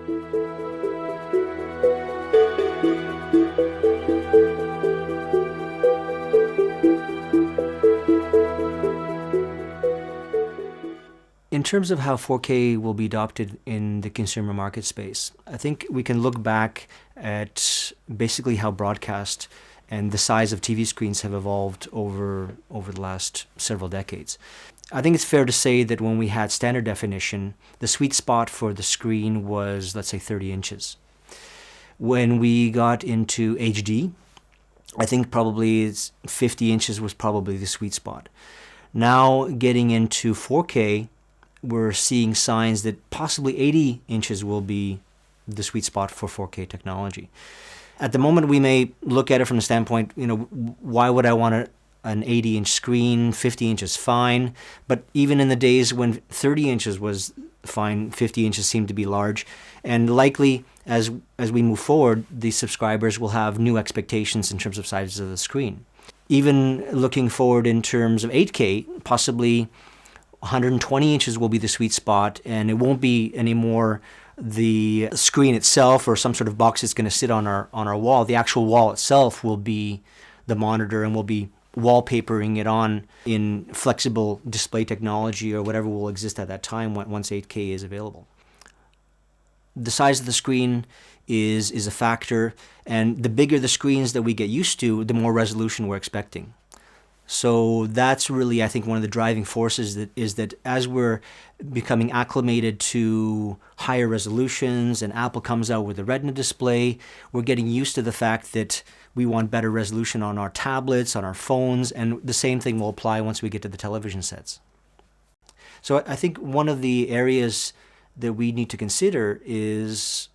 In terms of how 4K will be adopted in the consumer market space, I think we can look back at basically how broadcast and the size of TV screens have evolved over the last several decades. I think it's fair to say that when we had standard definition, the sweet spot for the screen was, let's say, 30 inches. When we got into HD, I think probably 50 inches was probably the sweet spot. Now getting into 4K, we're seeing signs that possibly 80 inches will be the sweet spot for 4K technology. At the moment, we may look at it from the standpoint, why would I want an 80-inch screen? 50 inches fine. But even in the days when 30 inches was fine, 50 inches seemed to be large. And likely, as we move forward, the subscribers will have new expectations in terms of sizes of the screen. Even looking forward in terms of 8K, possibly 120 inches will be the sweet spot, and it won't be anymore the screen itself or some sort of box that's going to sit on our wall. The actual wall itself will be the monitor, and we'll be wallpapering it on in flexible display technology or whatever will exist at that time once 8K is available. The size of the screen is a factor, and the bigger the screens that we get used to, the more resolution we're expecting. So that's really, I think, one of the driving forces is that as we're becoming acclimated to higher resolutions and Apple comes out with a Retina display, we're getting used to the fact that we want better resolution on our tablets, on our phones, and the same thing will apply once we get to the television sets. So I think one of the areas that we need to consider is,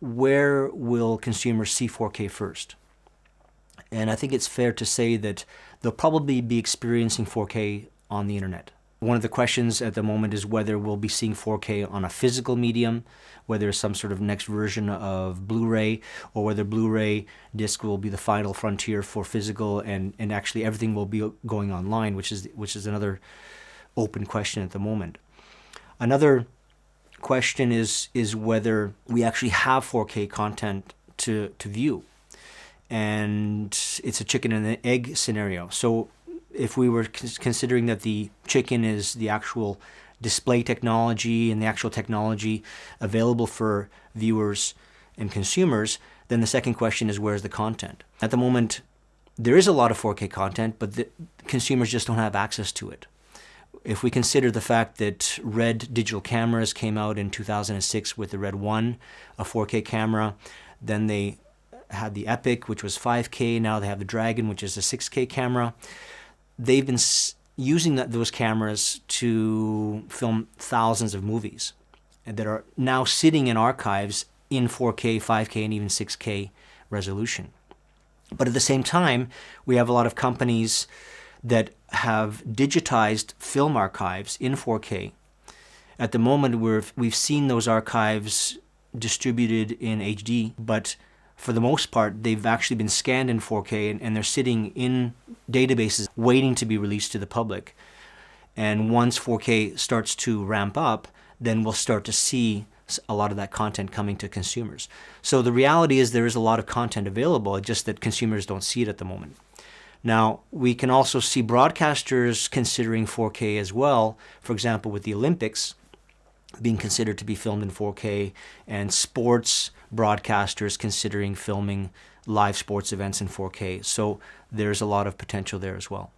where will consumers see 4K first? And I think it's fair to say that they'll probably be experiencing 4K on the internet. One of the questions at the moment is whether we'll be seeing 4K on a physical medium, whether it's some sort of next version of Blu-ray, or whether Blu-ray disc will be the final frontier for physical, and actually everything will be going online, which is another open question at the moment. Another question is whether we actually have 4K content to view. And it's a chicken and an egg scenario. So if we were considering that the chicken is the actual display technology and the actual technology available for viewers and consumers, then the second question is, where's the content? At the moment, there is a lot of 4K content, but the consumers just don't have access to it. If we consider the fact that RED digital cameras came out in 2006 with the RED 1, a 4K camera, then they had the Epic, which was 5K. Now they have the Dragon, which is a 6K camera. They've been using those cameras to film thousands of movies that are now sitting in archives in 4K, 5K, and even 6K resolution. But at the same time, we have a lot of companies that have digitized film archives in 4K. At the moment, we've seen those archives distributed in HD, but for the most part, they've actually been scanned in 4K, and they're sitting in databases waiting to be released to the public. And once 4K starts to ramp up, then we'll start to see a lot of that content coming to consumers. So the reality is there is a lot of content available, just that consumers don't see it at the moment. Now, we can also see broadcasters considering 4K as well. For example, with the Olympics being considered to be filmed in 4K, and sports broadcasters considering filming live sports events in 4K. So there's a lot of potential there as well.